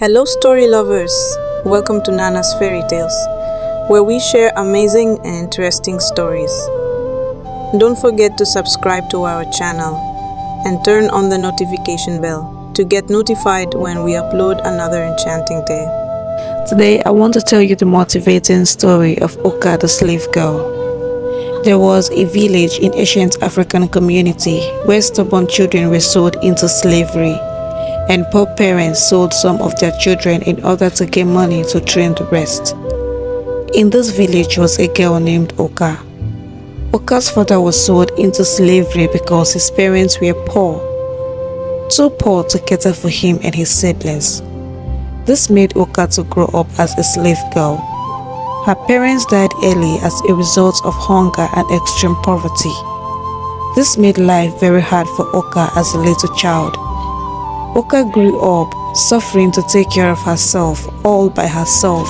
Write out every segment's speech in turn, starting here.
Hello, story lovers! Welcome to Nana's Fairy Tales, where we share amazing and interesting stories. Don't forget to subscribe to our channel and turn on the notification bell to get notified when we upload another enchanting tale. Today, I want to tell you the motivating story of Oka the slave girl. There was a village in ancient African community where stubborn children were sold into slavery, and poor parents sold some of their children in order to get money to train the rest. In this village was a girl named Oka. Oka's father was sold into slavery because his parents were poor, too poor to cater for him and his siblings. This made Oka to grow up as a slave girl. Her parents died early as a result of hunger and extreme poverty. This made life very hard for Oka as a little child. Oka grew up suffering to take care of herself all by herself.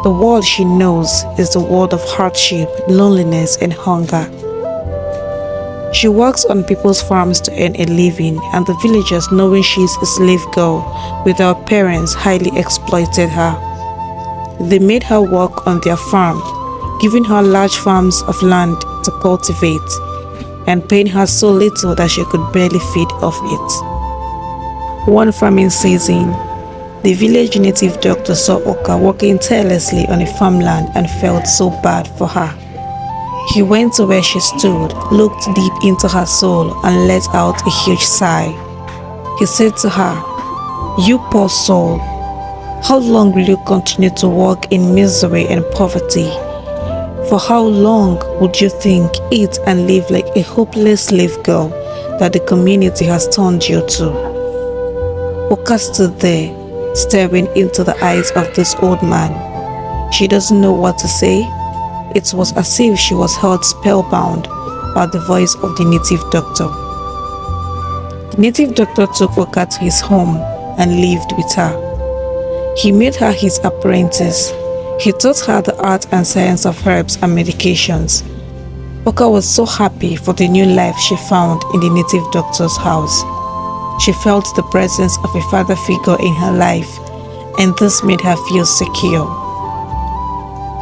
The world she knows is the world of hardship, loneliness, and hunger. She works on people's farms to earn a living, and the villagers, knowing she is a slave girl without parents, highly exploited her. They made her work on their farm, giving her large farms of land to cultivate, and paying her so little that she could barely feed off it. One farming season, the village native doctor saw Oka working tirelessly on a farmland and felt so bad for her. He went to where she stood, looked deep into her soul, and let out a huge sigh. He said to her, "You poor soul, how long will you continue to work in misery and poverty? For how long would you think, eat and live like a hopeless slave girl that the community has turned you to?" Oka stood there, staring into the eyes of this old man. She doesn't know what to say. It was as if she was held spellbound by the voice of the native doctor. The native doctor took Oka to his home and lived with her. He made her his apprentice. He taught her the art and science of herbs and medications. Oka was so happy for the new life she found in the native doctor's house. She felt the presence of a father figure in her life, and this made her feel secure.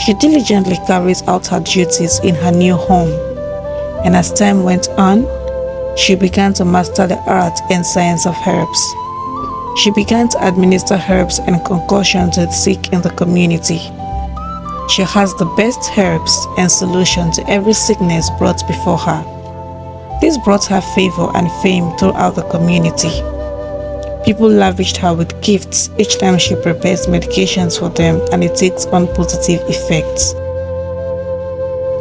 She diligently carried out her duties in her new home, and as time went on, she began to master the art and science of herbs. She began to administer herbs and concoctions to the sick in the community. She has the best herbs and solutions to every sickness brought before her. This brought her favor and fame throughout the community. People lavished her with gifts each time she prepares medications for them, and it takes on positive effects.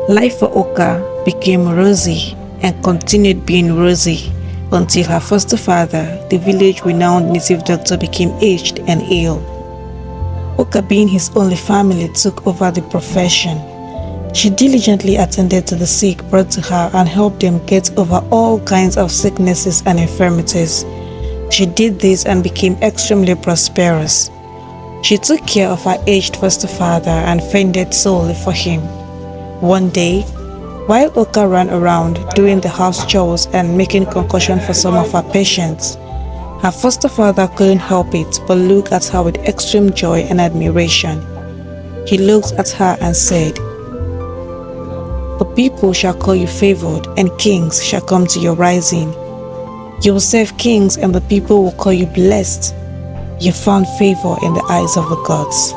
Life for Oka became rosy and continued being rosy until her foster father, the village-renowned native doctor, became aged and ill. Oka, being his only family, took over the profession. She diligently attended to the sick brought to her and helped them get over all kinds of sicknesses and infirmities. She did this and became extremely prosperous. She took care of her aged foster father and fended solely for him. One day, while Oka ran around doing the house chores and making concoction for some of her patients, her foster father couldn't help it but look at her with extreme joy and admiration. He looked at her and said, "The people shall call you favored, and kings shall come to your rising. You will serve kings, and the people will call you blessed. You found favor in the eyes of the gods."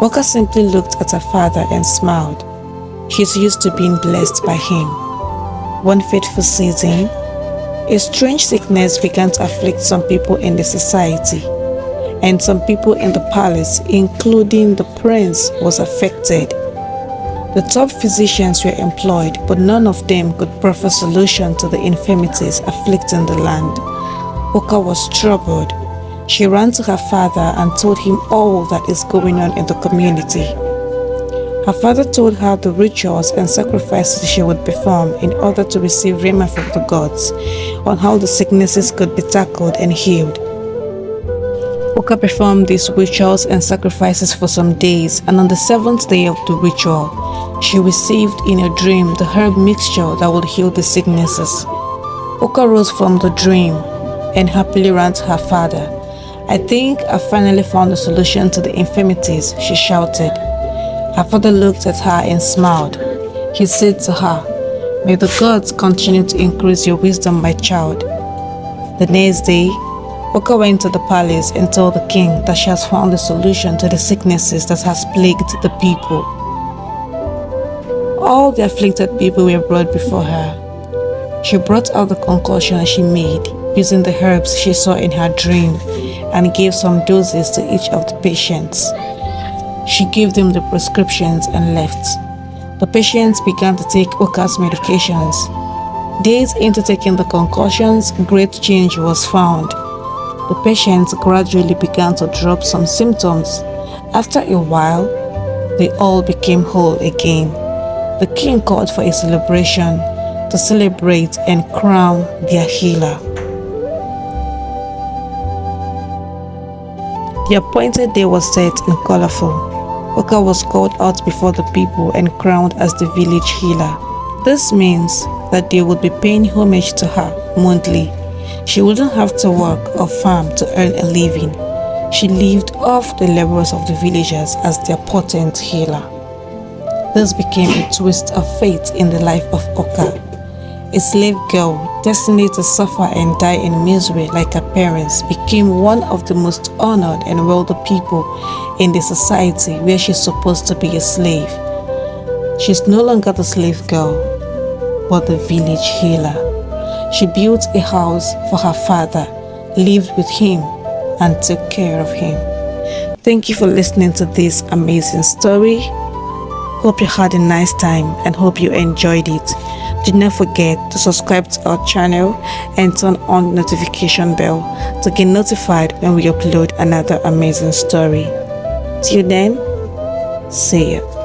Oka simply looked at her father and smiled. She's used to being blessed by him. One fateful season, a strange sickness began to afflict some people in the society, and some people in the palace, including the prince, was affected. The top physicians were employed, but none of them could proffer solution to the infirmities afflicting the land. Oka was troubled. She ran to her father and told him all that is going on in the community. Her father told her the rituals and sacrifices she would perform in order to receive raiment from the gods, on how the sicknesses could be tackled and healed. Oka performed these rituals and sacrifices for some days, and on the 7th day of the ritual, she received in a dream the herb mixture that would heal the sicknesses. Oka rose from the dream and happily ran to her father "I think I finally found a solution to the infirmities," she shouted. Her father looked at her and smiled. He said to her, "May the gods continue to increase your wisdom, my child." The next day, Oka went to the palace and told the king that she has found a solution to the sicknesses that has plagued the people. All the afflicted people were brought before her. She brought out the concoction she made using the herbs she saw in her dream and gave some doses to each of the patients. She gave them the prescriptions and left. The patients began to take Oka's medications. Days into taking the concoctions, great change was found. The patients gradually began to drop some symptoms. After a while, they all became whole again. The king called for a celebration to celebrate and crown their healer. The appointed day was set and colorful. Oka was called out before the people and crowned as the village healer. This means that they would be paying homage to her monthly. She wouldn't have to work or farm to earn a living. She lived off the laborers of the villagers as their potent healer. This became a twist of fate in the life of Oka. A slave girl destined to suffer and die in misery like her parents became one of the most honored and wealthy people in the society where she's supposed to be a slave. She's no longer the slave girl, but the village healer. She built a house for her father, lived with him, and took care of him. Thank you for listening to this amazing story. Hope you had a nice time and hope you enjoyed it. Do not forget to subscribe to our channel and turn on the notification bell to get notified when we upload another amazing story. Till then, see you.